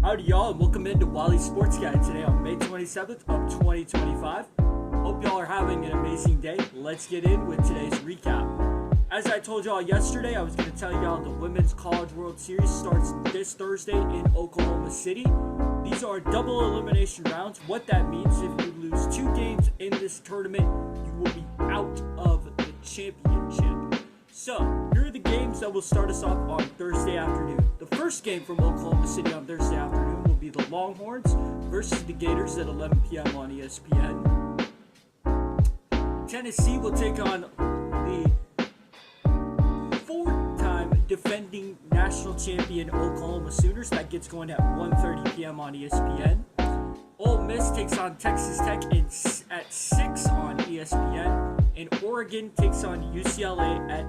Howdy y'all, and welcome into Wylie Sports Guy today on May 27th of 2025. Hope y'all are having an amazing day. Let's get in with today's recap. As I told y'all yesterday, I was going to tell y'all the Women's College World Series starts this Thursday in Oklahoma City. These are double elimination rounds. What that means, if you lose 2 games in this tournament, you will be out of the championship. So, here are the games that will start us off on Thursday afternoon. The first game from Oklahoma City on Thursday afternoon will be the Longhorns versus the Gators at 11 p.m. on ESPN. Tennessee will take on the 4-time defending national champion Oklahoma Sooners. That gets going at 1:30 p.m. on ESPN. Ole Miss takes on Texas Tech at 6 on ESPN. And Oregon takes on UCLA at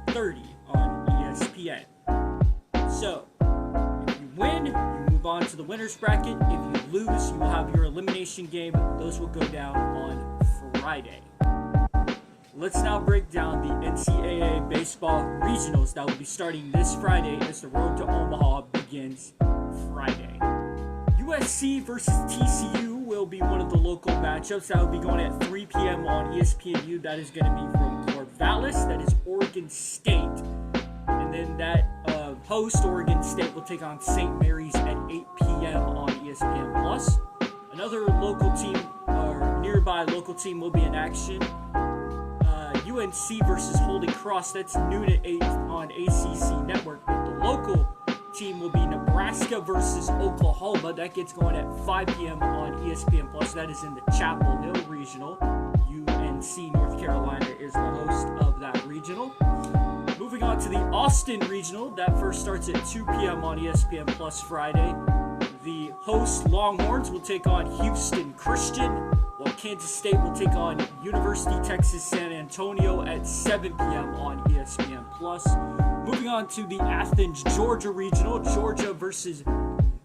8:30 on ESPN. So, if you win, you move on to the winner's bracket. If you lose, you will have your elimination game. Those will go down on Friday. Let's now break down the NCAA Baseball Regionals that will be starting this Friday as the road to Omaha begins Friday. USC versus TCU will be one of the local matchups. That will be going at 3 p.m. on ESPNU. That is going to be from Corvallis. That is Oregon State. And then that host, Oregon State, will take on St. Mary's at 8 p.m. on ESPN+. Another local team, or nearby local team, will be in action. UNC versus Holy Cross. That's noon at 8 on ACC Network. But the local team will be Nebraska versus Oklahoma. That gets going at 5 p.m. on ESPN+. That is in the Chapel Hill Regional. UNC North Carolina is the host of that regional. Moving on to the Austin Regional. That first starts at 2 p.m. on ESPN+ Friday. The host Longhorns will take on Houston Christian, while Kansas State will take on University Texas San Antonio at 7 p.m. on ESPN+. Moving on to the Athens, Georgia Regional. Georgia versus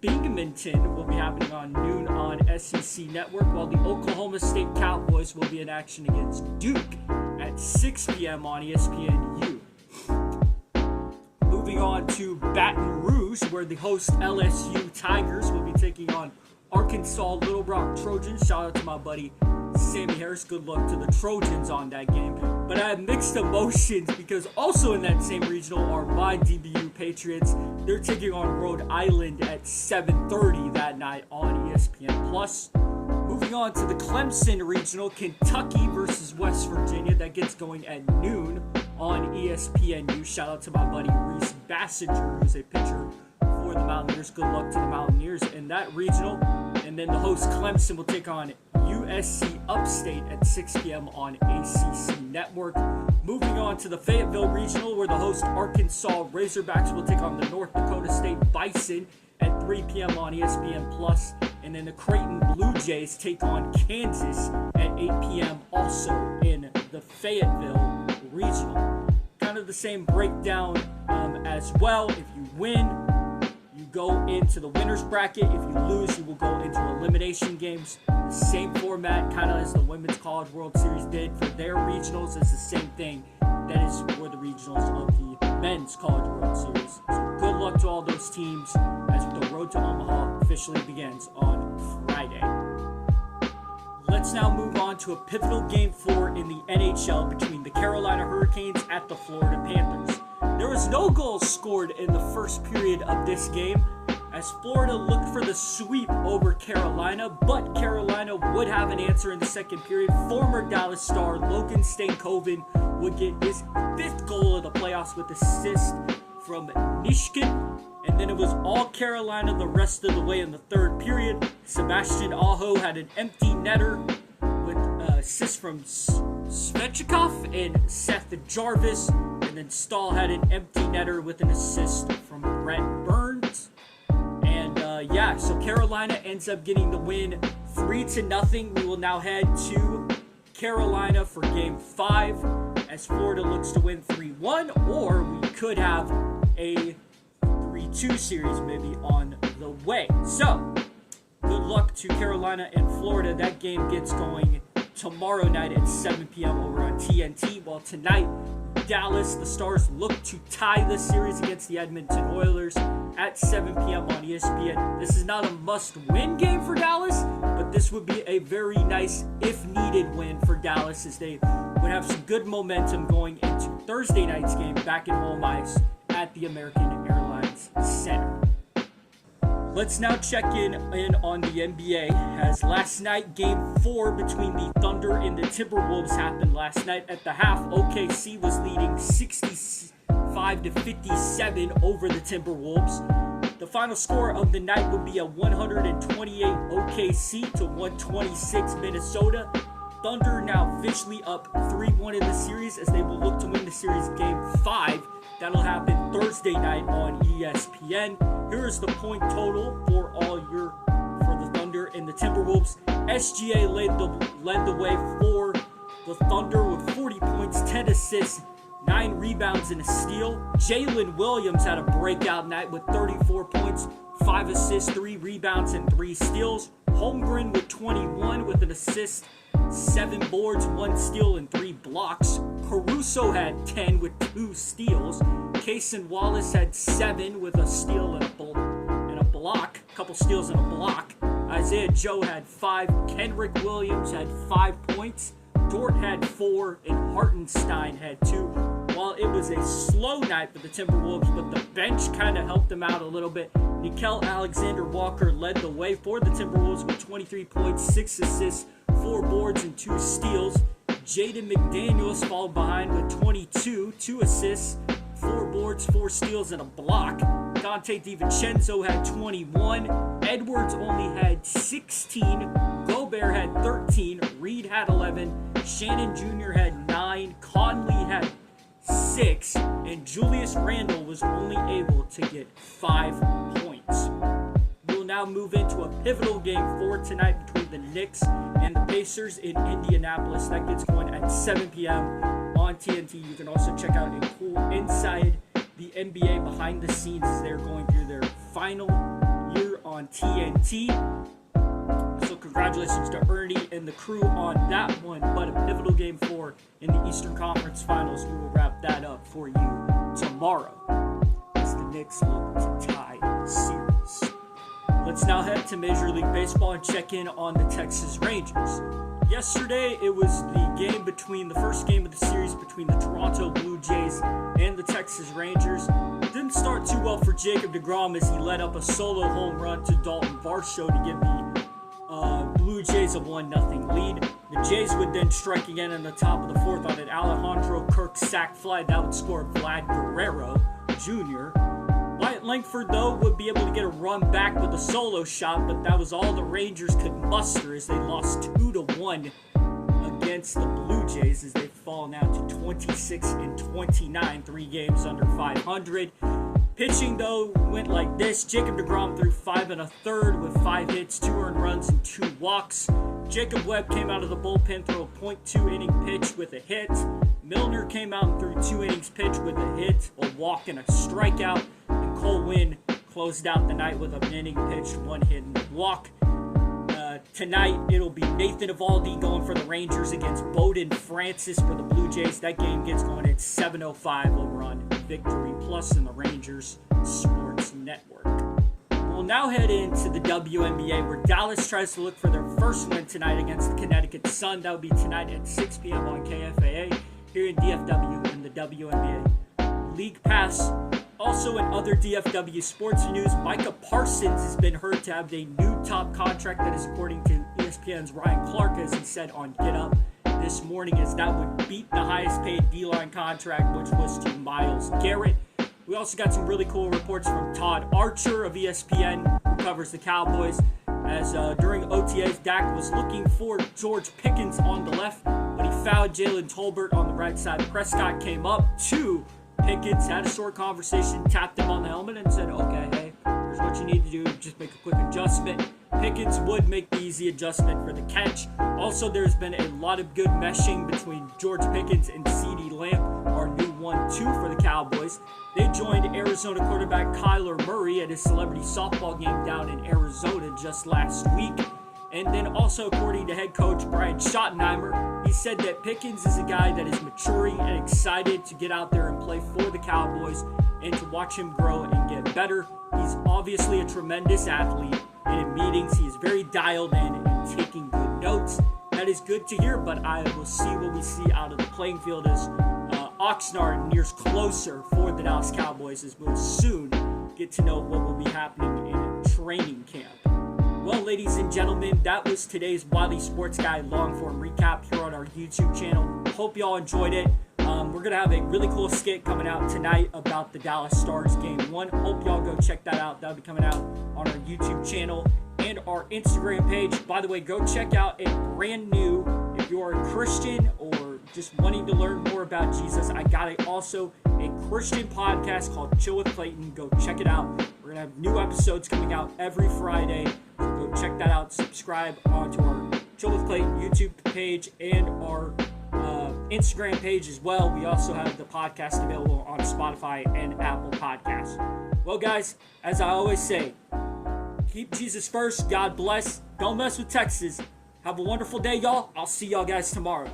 Binghamton will be happening on noon on SEC Network, while the Oklahoma State Cowboys will be in action against Duke at 6 p.m. on ESPNU. Moving on to Baton Rouge, where the host LSU Tigers will be taking on Arkansas Little Rock Trojans. Shout out to my buddy Sammy Harris. Good luck to the Trojans on that game. But I have mixed emotions because also in that same regional are my DBU Patriots. They're taking on Rhode Island at 7:30 that night on ESPN+. Moving on to the Clemson Regional, Kentucky versus West Virginia. That gets going at noon on ESPNU. Shout out to my buddy Reese Bassinger, who's a pitcher for the Mountaineers. Good luck to the Mountaineers in that regional. And then the host Clemson will take on USC Upstate at 6 p.m. on ACC Network. Moving on to the Fayetteville Regional, where the host Arkansas Razorbacks will take on the North Dakota State Bison at 3 p.m. on ESPN+. And then the Creighton Blue Jays take on Kansas at 8 p.m. also in the Fayetteville Regional. Kind of the same breakdown as well. If you win, you go into the winner's bracket. If you lose, you will go into elimination games. The same format, kind of as the Women's College World Series did for their regionals. It's the same thing that is for the regionals of the Men's College World Series. So good luck to all those teams as the road to Omaha officially begins on Friday. Let's now move on to a pivotal Game 4 in the NHL between the Carolina Hurricanes at the Florida Panthers. There was no goals scored in the first period of this game as Florida looked for the sweep over Carolina, but Carolina would have an answer in the second period. Former Dallas star Logan Stankoven would get his 5th goal of the playoffs with assist from Nishkin, and then it was all Carolina the rest of the way in the third period. Sebastian Aho had an empty netter with assists from Svechnikov and Seth Jarvis, and then Stahl had an empty netter with an assist from Brent Burns. And so Carolina ends up getting the win 3-0. We will now head to Carolina for Game 5 as Florida looks to win 3-1, or we could have a 3-2 series maybe on the way. So, good luck to Carolina and Florida. That game gets going tomorrow night at 7 p.m. over on TNT, while tonight Dallas. The Stars look to tie this series against the Edmonton Oilers at 7 p.m. on ESPN. This is not a must-win game for Dallas, but this would be a very nice, if needed, win for Dallas, as they would have some good momentum going into Thursday night's game back in home ice at the American Airlines Center. Let's now check in on the NBA, as last night, Game 4 between the Thunder and the Timberwolves happened last night. At the half, OKC was leading 65-57 over the Timberwolves. The final score of the night would be a 128 OKC to 126 Minnesota. Thunder now officially up 3-1 in the series, as they will look to win the series Game 5. That'll happen Thursday night on ESPN. Here is the point total for the Thunder and the Timberwolves. SGA led the way for the Thunder with 40 points, 10 assists, 9 rebounds, and a steal. Jalen Williams had a breakout night with 34 points, 5 assists, 3 rebounds, and 3 steals. Holmgren with 21 with an assist, 7 boards, 1 steal, and 3 blocks. Caruso had 10 with 2 steals. Cason Wallace had 7 with a steal and a block. A couple steals and a block. Isaiah Joe had 5. Kenrick Williams had 5 points. Dort had 4, and Hartenstein had 2. While it was a slow night for the Timberwolves, but the bench kind of helped them out a little bit. Nickeil Alexander-Walker led the way for the Timberwolves with 23 points, 6 assists, 4 boards, and 2 steals. Jaden McDaniels followed behind with 22, 2 assists, 4 boards, 4 steals, and a block. Dante DiVincenzo had 21. Edwards only had 16. Gobert had 13. Reed had 11. Shannon Jr. had 9. Conley had 6. And Julius Randle was only able to get 5 points. We'll now move into a pivotal Game 4 tonight between the Knicks and the Pacers in Indianapolis. That gets going at 7 p.m. on TNT. You can also check out a cool inside the NBA behind the scenes as they're going through their final year on TNT. So congratulations to Ernie and the crew on that one. But a pivotal Game 4 in the Eastern Conference Finals. We will wrap that up for you tomorrow as the Knicks look to tie the series. Let's now head to Major League Baseball and check in on the Texas Rangers. Yesterday, it was the first game of the series between the Toronto Blue Jays and the Texas Rangers. Didn't start too well for Jacob deGrom as he led up a solo home run to Dalton Varsho to give the Blue Jays a 1-0 lead. The Jays would then strike again in the top of the 4th on an Alejandro Kirk sac fly. That would score Vlad Guerrero Jr. Wyatt Langford, though, would be able to get a run back with a solo shot, but that was all the Rangers could muster as they lost 2-1 against the Blue Jays as they fall now to 26-29, 3 games under 500. Pitching, though, went like this. Jacob deGrom threw 5 1/3 with 5 hits, 2 earned runs, and 2 walks. Jacob Webb came out of the bullpen, threw a .2 inning pitch with a hit. Milner came out and threw 2 innings pitch with a hit, a walk, and a strikeout. And Cole Winn closed out the night with an inning pitched, 1 hit, and a walk. Tonight, it'll be Nathan Eovaldi going for the Rangers against Bowden Francis for the Blue Jays. That game gets going at 7:05 over on Victory Plus in the Rangers Sports Network. We'll now head into the WNBA, where Dallas tries to look for their first win tonight against the Connecticut Sun. That will be tonight at 6 p.m. on KFAA here in DFW in the WNBA League Pass. Also in other DFW sports news, Micah Parsons has been heard to have a new top contract that is according to ESPN's Ryan Clark, as he said on Get Up this morning, as that would beat the highest paid D-line contract, which was to Myles Garrett. We also got some really cool reports from Todd Archer of ESPN, who covers the Cowboys, as during OTAs, Dak was looking for George Pickens on the left, but he fouled Jalen Tolbert on the right side. Prescott came up to Pickens, had a short conversation, tapped him on the helmet, and said, okay, hey, here's what you need to do, just make a quick adjustment. Pickens would make the easy adjustment for the catch. Also, there's been a lot of good meshing between George Pickens and CeeDee Lamb, our new 1-2 for the Cowboys. They joined Arizona quarterback Kyler Murray at his celebrity softball game down in Arizona just last week. And then also, according to head coach Brian Schottenheimer, He said that Pickens is a guy that is maturing and excited to get out there and play for the Cowboys and to watch him grow and get better. He's obviously a tremendous athlete, and in meetings he is very dialed in and taking good notes. That is good to hear, but I will see what we see out of the playing field as Oxnard nears closer for the Dallas Cowboys, as we'll soon get to know what will be happening in training camp. Well, ladies and gentlemen, that was today's Wylie Sports Guy long-form recap here on our YouTube channel. Hope y'all enjoyed it. We're going to have a really cool skit coming out tonight about the Dallas Stars Game 1. Hope y'all go check that out. That'll be coming out on our YouTube channel and our Instagram page. By the way, go check out a brand new, if you're a Christian or just wanting to learn more about Jesus, I got also a Christian podcast called Chill with Clayton. Go check it out. We're going to have new episodes coming out every Friday. Go check that out. Subscribe onto our Chill with Clayton YouTube page and our Instagram page as well. We also have the podcast available on Spotify and Apple Podcasts. Well, guys, as I always say, keep Jesus first. God bless. Don't mess with Texas. Have a wonderful day, y'all. I'll see y'all guys tomorrow.